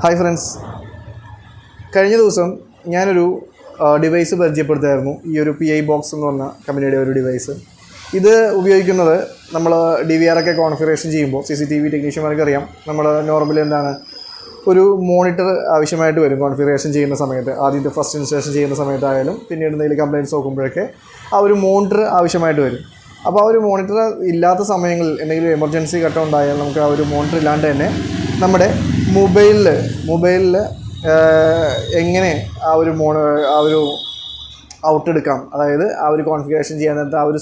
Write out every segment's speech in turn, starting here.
Hi friends, കഴിഞ്ഞ ദിവസം ഞാനൊരു ഡിവൈസ് പരിചയപ്പെടുത്തായിരുന്നു. ഈ ഒരു PI ബോക്സ് എന്ന് പറഞ്ഞ കമ്പനിയുടെ ഒരു ഡിവൈസ്. ഇത് ഉപയോഗിക്കുന്നത് നമ്മൾ DVR ഒക്കെ കോൺഫിഗറേഷൻ ചെയ്യുമ്പോൾ CCTV ടെക്നീഷ്യന്മാർക്ക് അറിയാം, നമ്മൾ നോർമലി എന്താണ് ഒരു മോണിറ്റർ ആവശ്യമായിട്ട് വരും കോൺഫിഗറേഷൻ ചെയ്യുന്ന സമയത്ത്. ആദ്യത്തെ ഫസ്റ്റ് ഇൻസ്റ്റലേഷൻ ചെയ്യുന്ന സമയത്തായാലും പിന്നീട് എന്തെങ്കിലും കംപ്ലയിൻറ്റ്സ് നോക്കുമ്പോഴൊക്കെ ആ ഒരു മോണിറ്റർ ആവശ്യമായിട്ട് വരും. അപ്പോൾ ആ ഒരു മോണിറ്റർ ഇല്ലാത്ത സമയങ്ങളിൽ എന്തെങ്കിലും എമർജൻസി ഘട്ടം ഉണ്ടായാൽ നമുക്ക് ആ ഒരു മോണിറ്റർ ഇല്ലാണ്ട് തന്നെ നമ്മുടെ മൊബൈലിൽ എങ്ങനെ ആ ഒരു ഔട്ട് എടുക്കാം, അതായത് ആ ഒരു കോൺഫിഗറേഷൻ ചെയ്യാൻ നേരത്തെ ആ ഒരു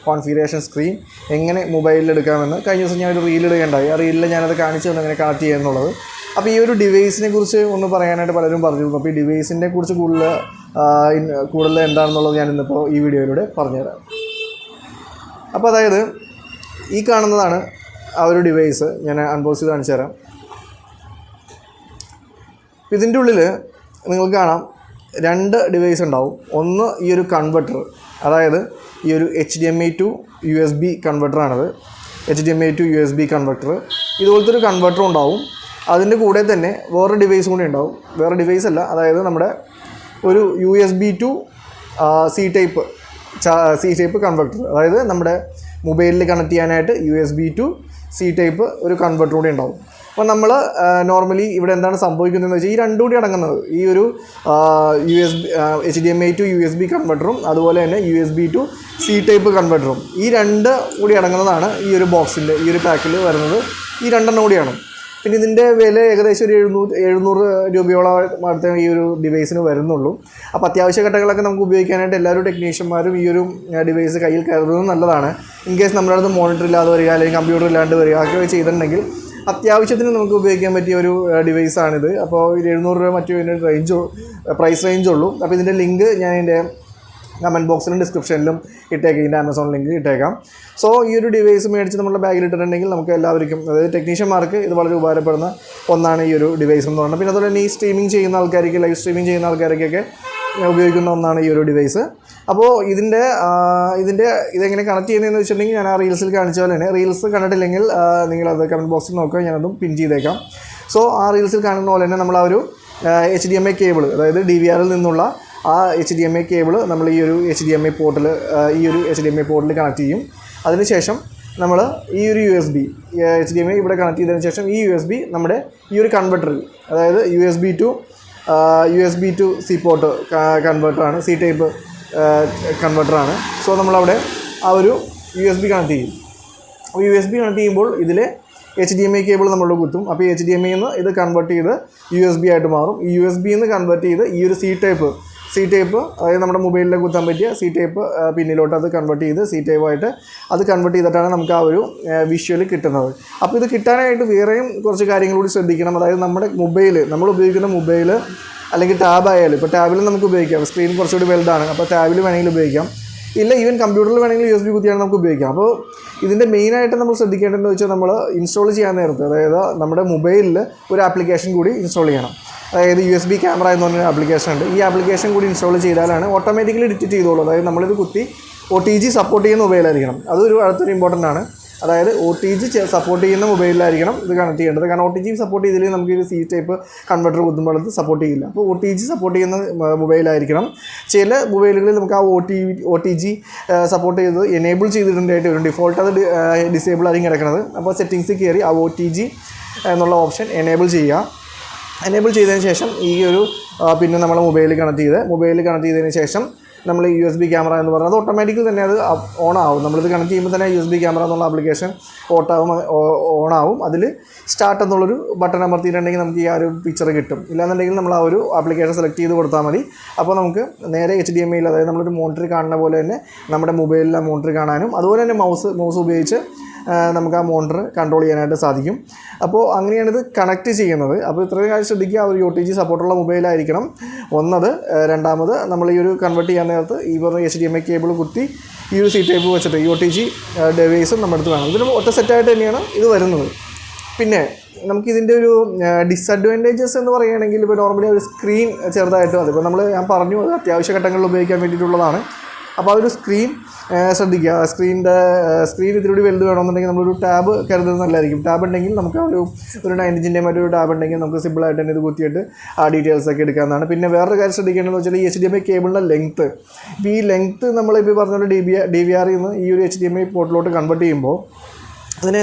കോൺഫിഗറേഷൻ സ്ക്രീൻ എങ്ങനെ മൊബൈലിൽ എടുക്കാമെന്ന് കഴിഞ്ഞ ദിവസം ഞാൻ ഒരു റീൽ ഇടുകയുണ്ടായി. ആ റീലിൽ ഞാനത് കാണിച്ചു തന്നെ എങ്ങനെ കണക്ട് ചെയ്യുക എന്നുള്ളത്. അപ്പോൾ ഈ ഒരു ഡിവൈസിനെ കുറിച്ച് ഒന്ന് പറയാനായിട്ട് പലരും പറഞ്ഞിരുന്നു. അപ്പോൾ ഈ ഡിവൈസിനെ കുറിച്ച് കൂടുതൽ എന്താണെന്നുള്ളത് ഞാൻ ഇന്നിപ്പോൾ ഈ വീഡിയോയിലൂടെ പറഞ്ഞുതരാം. അപ്പോൾ അതായത് ഈ കാണുന്നതാണ് ആ ഒരു ഡിവൈസ്. ഞാൻ അൺബോക്സ് ചെയ്ത് കാണിച്ചു തരാം. ഇതിൻ്റെ ഉള്ളിൽ നിങ്ങൾക്ക് കാണാം രണ്ട് ഡിവൈസ് ഉണ്ടാവും. ഒന്ന് ഈ ഒരു കൺവെർട്ടർ, അതായത് ഈ ഒരു HDMI to USB കൺവെർട്ടറാണത്. HDMI to USB converter, ഇതുപോലത്തെ ഒരു കൺവെർട്ടർ ഉണ്ടാവും. അതിൻ്റെ കൂടെ തന്നെ വേറെ ഡിവൈസ് കൂടി ഉണ്ടാവും. വേറെ ഡിവൈസ് അല്ല, അതായത് നമ്മുടെ ഒരു USB to C type converter, അതായത് നമ്മുടെ മൊബൈലിൽ കണക്ട് ചെയ്യാനായിട്ട് USB to C ടൈപ്പ് ഒരു കൺവെർട്ടർ കൂടി ഉണ്ടാവും. അപ്പോൾ നമ്മൾ നോർമലി ഇവിടെ എന്താണ് സംഭവിക്കുന്നതെന്ന് വെച്ചാൽ ഈ രണ്ടും കൂടി അടങ്ങുന്നത് ഈ ഒരു HDMI to USB കൺവെർട്ടറും അതുപോലെ തന്നെ USB to C ടൈപ്പ് കൺവെർട്ടറും, ഈ രണ്ട് കൂടി അടങ്ങുന്നതാണ് ഈ ഒരു ബോക്സിൻ്റെ ഈ ഒരു പാക്കിൽ വരുന്നത്. ഈ രണ്ടെണ്ണം കൂടിയാണ്. പിന്നെ ഇതിൻ്റെ വില ഏകദേശം ഒരു 700 രൂപയോളം അടുത്ത ഈ ഒരു ഡിവൈസിന് വരുന്നുള്ളൂ. അപ്പോൾ അത്യാവശ്യ ഘട്ടങ്ങളൊക്കെ നമുക്ക് ഉപയോഗിക്കാനായിട്ട് എല്ലാവരും ടെക്നീഷ്യന്മാരും ഈ ഒരു ഡിവൈസ് കയ്യിൽ കരുതുന്നത് നല്ലതാണ്. ഇൻ കേസ് നമ്മുടെ അടുത്ത് മോണിറ്റർ ഇല്ലാതെ വരിക അല്ലെങ്കിൽ കമ്പ്യൂട്ടർ ഇല്ലാണ്ട് വരിക ഒക്കെ ചെയ്തിട്ടുണ്ടെങ്കിൽ അത്യാവശ്യത്തിന് നമുക്ക് ഉപയോഗിക്കാൻ പറ്റിയ ഒരു ഡിവൈസാണിത്. അപ്പോൾ 700 രൂപ മറ്റു ഇതിൻ്റെ പ്രൈസ് റേഞ്ചുള്ളൂ. അപ്പോൾ ഇതിൻ്റെ ലിങ്ക് ഞാൻ എൻ്റെ കമൻറ്റ് ബോക്സിലും ഡിസ്ക്രിപ്ഷനിലും ഇട്ടേക്കാം, ഇതിൻ്റെ ആമസോൺ ലിങ്ക് ഇട്ടേക്കാം. സോ ഈ ഒരു ഡിവൈസ് മേടിച്ച് നമ്മുടെ ബാഗിൽ ഇട്ടിട്ടുണ്ടെങ്കിൽ നമുക്ക് എല്ലാവർക്കും, അതായത് ടെക്നീഷ്യന്മാർക്ക് ഇത് വളരെ ഉപകാരപ്പെടുന്ന ഒന്നാണ് ഈ ഒരു ഡിവൈസ് എന്ന് പറയുന്നത്. പിന്നെ അതുപോലെ തന്നെ ഈ സ്ട്രീമിംഗ് ചെയ്യുന്ന ആൾക്കാർക്ക്, ലൈവ് സ്ട്രീമിംഗ് ചെയ്യുന്ന ആൾക്കാർക്കൊക്കെ ഉപയോഗിക്കുന്ന ഒന്നാണ് ഈ ഒരു ഡിവൈസ്. അപ്പോൾ ഇതെങ്ങനെ കണക്ട് ചെയ്യുന്നതെന്ന് വെച്ചിട്ടുണ്ടെങ്കിൽ ഞാൻ ആ റീൽസിൽ കാണിച്ച പോലെ തന്നെ, റീൽസ് കണ്ടിട്ടില്ലെങ്കിൽ നിങ്ങളത് കമൻറ്റ് ബോക്സിൽ നോക്കുക, ഞാനതും പിൻ ചെയ്തേക്കാം. സോ ആ റീൽസിൽ കാണുന്ന പോലെ തന്നെ നമ്മൾ ആ ഒരു HDMI കേബിൾ, അതായത് DVRൽ നിന്നുള്ള ആ HDMI കേബിൾ നമ്മൾ ഈ ഒരു HDMI പോർട്ടിൽ കണക്ട് ചെയ്യും. അതിനുശേഷം നമ്മൾ ഈ ഒരു HDMI ഇവിടെ കണക്ട് ചെയ്തതിന് ശേഷം ഈ USB നമ്മുടെ ഈ ഒരു കൺവെർട്ടറിൽ, അതായത് USB to C പോർട്ട് കൺവെർട്ടറാണ്, C ടൈപ്പ് കൺവെർട്ടറാണ്. സോ നമ്മളവിടെ ആ ഒരു USB കണക്ട് ചെയ്യും. അപ്പോൾ USB കണക്ട് ചെയ്യുമ്പോൾ ഇതിലെ HDMI കേബിൾ നമ്മൾ കുത്തും. അപ്പോൾ HDMI നിന്ന് ഇത് കൺവെർട്ട് ചെയ്ത് USB ആയിട്ട് മാറും. ഈ USB നിന്ന് കൺവെർട്ട് ചെയ്ത് ഈ ഒരു C ടൈപ്പ്, അതായത് നമ്മുടെ മൊബൈലിൽ കുത്താൻ പറ്റിയ C ടൈപ്പ് പിന്നിലോട്ട് അത് കൺവെർട്ട് ചെയ്ത് C ടൈപ്പായിട്ട് അത് കൺവെർട്ട് ചെയ്തിട്ടാണ് നമുക്ക് ആ ഒരു വിഷ്വൽ കിട്ടുന്നത്. അപ്പോൾ ഇത് കിട്ടാനായിട്ട് വേറെയും കുറച്ച് കാര്യങ്ങൾ കൂടി ശ്രദ്ധിക്കണം. അതായത് നമ്മുടെ നമ്മൾ ഉപയോഗിക്കുന്ന മൊബൈൽ അല്ലെങ്കിൽ ടാബ് ആയാലും, ഇപ്പോൾ ടാബിൽ നമുക്ക് ഉപയോഗിക്കാം, സ്ക്രീൻ കുറച്ചുകൂടി വലുതാണ്, അപ്പോൾ ടാബിൽ വേണമെങ്കിൽ ഉപയോഗിക്കാം. ഇല്ല, ഈവൻ കമ്പ്യൂട്ടറിൽ വേണമെങ്കിൽ USB കുത്തിയാണ് നമുക്ക് ഉപയോഗിക്കാം. അപ്പോൾ ഇതിൻ്റെ മെയിനായിട്ട് നമ്മൾ ശ്രദ്ധിക്കേണ്ടതെന്ന് വെച്ചാൽ നമ്മൾ ഇൻസ്റ്റാൾ ചെയ്യാൻ നേരത്ത്, അതായത് നമ്മുടെ മൊബൈലിൽ ഒരു ആപ്ലിക്കേഷൻ കൂടി ഇൻസ്റ്റാൾ ചെയ്യണം. അതായത് USB ക്യാമറ എന്ന് പറഞ്ഞൊരു ആപ്ലിക്കേഷൻ ഉണ്ട്. ഈ ആപ്ലിക്കേഷൻ കൂടി ഇൻസ്റ്റാൾ ചെയ്താലാണ് ഓട്ടോമാറ്റിക്കലി ഡിറ്റക്റ്റ് ചെയ്തോളൂ. അതായത് നമ്മളിത് കുത്തി OTG സപ്പോർട്ട് ചെയ്യുന്ന മൊബൈലായിരിക്കണം. അതൊരു അടുത്തൊരു ഇമ്പോർട്ടൻ്റ് ആണ്. അതായത് OTG സപ്പോർട്ട് ചെയ്യുന്ന മൊബൈലിലായിരിക്കണം ഇത് കണക്ട് ചെയ്യേണ്ടത്. കാരണം OTG സപ്പോർട്ട് ചെയ്തില്ലെങ്കിൽ നമുക്ക് ഇത് C ടൈപ്പ് കൺവെർട്ടർ കുത്തുമ്പോൾ അത് സപ്പോർട്ട് ചെയ്യില്ല. അപ്പോൾ OTG സപ്പോർട്ട് ചെയ്യുന്ന മൊബൈലായിരിക്കണം. ചില മൊബൈലുകളിൽ നമുക്ക് ആ OTG സപ്പോർട്ട് ചെയ്ത് എനേബിൾ ചെയ്തിട്ടുണ്ടായിട്ട് വരും. ഡിഫോൾട്ട് അത് ഡിസേബിൾ ആയിരിക്കും കിടക്കുന്നത്. അപ്പോൾ സെറ്റിങ്സിൽ കയറി ആ OTG എന്നുള്ള ഓപ്ഷൻ എനേബിൾ ചെയ്തതിന് ശേഷം ഈ ഒരു പിന്നെ നമ്മൾ മൊബൈലിൽ കണക്ട് ചെയ്തതിന് ശേഷം നമ്മൾ USB ക്യാമറ എന്ന് പറഞ്ഞാൽ അത് ഓട്ടോമാറ്റിക്കലി തന്നെ അത് ഓണാവും. നമ്മളിത് കണക്ട് ചെയ്യുമ്പോൾ തന്നെ USB ക്യാമറ എന്നുള്ള ആപ്ലിക്കേഷൻ ഓണാവും. അതിൽ സ്റ്റാർട്ട് എന്നുള്ളൊരു ബട്ടൺ അമർത്തിയിട്ടുണ്ടെങ്കിൽ നമുക്ക് ഈ ആ ഒരു പിക്ചർ കിട്ടും. ഇല്ലാന്നുണ്ടെങ്കിൽ നമ്മൾ ആ ഒരു ആപ്ലിക്കേഷൻ സെലക്ട് ചെയ്ത് കൊടുത്താൽ മതി. അപ്പോൾ നമുക്ക് നേരെ HDMIയിൽ, അതായത് നമ്മളൊരു മോണിറ്റർ കാണുന്ന പോലെ തന്നെ നമ്മുടെ മൊബൈലിലെ മോണിറ്റർ കാണാനും അതുപോലെ തന്നെ മൗസ് ഉപയോഗിച്ച് നമുക്ക് ആ മോണിറ്റർ കൺട്രോൾ ചെയ്യാനായിട്ട് സാധിക്കും. അപ്പോൾ അങ്ങനെയാണ് ഇത് കണക്ട് ചെയ്യുന്നത്. അപ്പോൾ ഇത്രയും കാര്യം ശ്രദ്ധിക്കുക, ഒരു OTG സപ്പോർട്ടുള്ള മൊബൈലായിരിക്കണം ഒന്നത്. രണ്ടാമത് നമ്മൾ ഈ ഒരു കൺവെർട്ട് ചെയ്യാൻ നേരത്ത് ഈ പറഞ്ഞ HDMI കേബിൾ കുത്തി ഈ ഒരു C ടൈപ്പ് വെച്ചിട്ട് ഈ OTG ഡിവൈസും നമ്മുടെ അടുത്ത് വേണം. ഇതിന് ഒറ്റ സെറ്റായിട്ട് തന്നെയാണ് ഇത് വരുന്നത്. പിന്നെ നമുക്കിതിൻ്റെ ഒരു ഡിസഡ്വാൻറ്റേജസ് എന്ന് പറയുകയാണെങ്കിൽ, ഇപ്പോൾ നോർമലി ഒരു സ്ക്രീൻ ചെറുതായിട്ട്, അതിപ്പോൾ ഞാൻ പറഞ്ഞു അത് അത്യാവശ്യ ഘട്ടങ്ങളിൽ ഉപയോഗിക്കാൻ വേണ്ടിയിട്ടുള്ളതാണ്. അപ്പോൾ ആ ഒരു സ്ക്രീൻ ശ്രദ്ധിക്കുക. സ്ക്രീൻ ഇതിലൂടെ വലുത് വേണമെന്നുണ്ടെങ്കിൽ നമ്മളൊരു ടാബ് കരുതുന്നത് നല്ലതായിരിക്കും. ടാബ് ഉണ്ടെങ്കിൽ നമുക്ക് ഒരു 9 ഇഞ്ചിൻ്റെ മറ്റൊരു ടാബ് ഉണ്ടെങ്കിൽ നമുക്ക് സിമ്പിളായിട്ട് തന്നെ ഇത് കുത്തിയിട്ട് ആ ഡീറ്റെയിൽസൊക്കെ എടുക്കാവുന്നതാണ്. പിന്നെ വേറൊരു കാര്യം ശ്രദ്ധിക്കേണ്ടതെന്ന് വെച്ചാൽ ഈ HDMI കേബിളിൻ്റെ ലെങ്ത്ത്, ഇപ്പോൾ ഈ ലെങ്ത്ത് നമ്മളിപ്പോൾ പറഞ്ഞ DVR നിന്ന് ഈ ഒരു HDMI പോർട്ടിലോട്ട് കൺവേർട്ട് ചെയ്യുമ്പോൾ അതിന്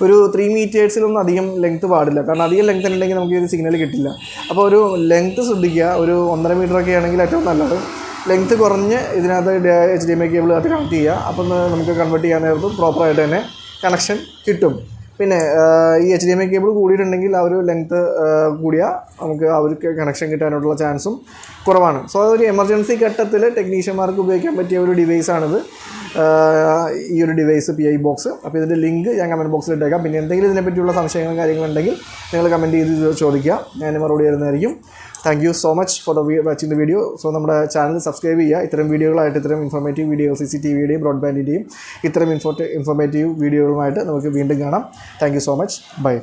ഒരു 3 മീറ്റേഴ്സിലൊന്നും അധികം ലെങ്ത്ത് പാടില്ല. കാരണം അധികം ലെങ്ത്ത് ഉണ്ടെങ്കിൽ നമുക്ക് ഇത് സിഗ്നൽ കിട്ടില്ല. അപ്പോൾ ഒരു ലെങ്ത്ത് ശ്രദ്ധിക്കുക. ഒരു 1.5 മീറ്ററൊക്കെ ആണെങ്കിൽ ഏറ്റവും നല്ലത്. ലെങ്ത്ത് കുറഞ്ഞ് ഇതിനകത്ത് HDMI കേബിൾ അത് കണക്ട് ചെയ്യുക. അപ്പം നമുക്ക് കൺവേർട്ട് ചെയ്യാൻ നേരത്ത് പ്രോപ്പറായിട്ട് തന്നെ കണക്ഷൻ കിട്ടും. പിന്നെ ഈ HDMI കേബിൾ കൂടിയിട്ടുണ്ടെങ്കിൽ ആ ഒരു ലെങ്ത്ത് കൂടിയാൽ നമുക്ക് അവർക്ക് കണക്ഷൻ കിട്ടാനുള്ള ചാൻസും കുറവാണ്. സോ അതൊരു എമർജൻസി ഘട്ടത്തിൽ ടെക്നീഷ്യന്മാർക്ക് ഉപയോഗിക്കാൻ പറ്റിയ ഒരു ഡിവൈസാണിത്, ഈ ഒരു ഡിവൈസ് PI ബോക്സ്. അപ്പോൾ ഇതിൻ്റെ ലിങ്ക് ഞാൻ കമൻറ്റ് ബോക്സിൽ ഇട്ടേക്കാം. പിന്നെ എന്തെങ്കിലും ഇതിനെപ്പറ്റിയുള്ള സംശയങ്ങളും കാര്യങ്ങളുണ്ടെങ്കിൽ നിങ്ങൾ കമൻറ്റ് ചെയ്ത് ചോദിക്കുക, ഞാൻ മറുപടി തരുന്നതായിരിക്കും. Thank you so much for watching the video. So നമ്മുടെ ചാനൽ സബ്സ്ക്രൈബ് ചെയ്യുക. ഇത്തരം വീഡിയോകളായിട്ട്, ഇത്തരം ഇൻഫോർമേറ്റീവ് വീഡിയോ, CCTVയുടെയും ബ്രോഡ്ബാൻഡിൻ്റെയും ഇത്തരം ഇൻഫോർമേറ്റീവ് വീഡിയോകളുമായിട്ട് നമുക്ക് വീണ്ടും കാണാം. Thank you so much. By.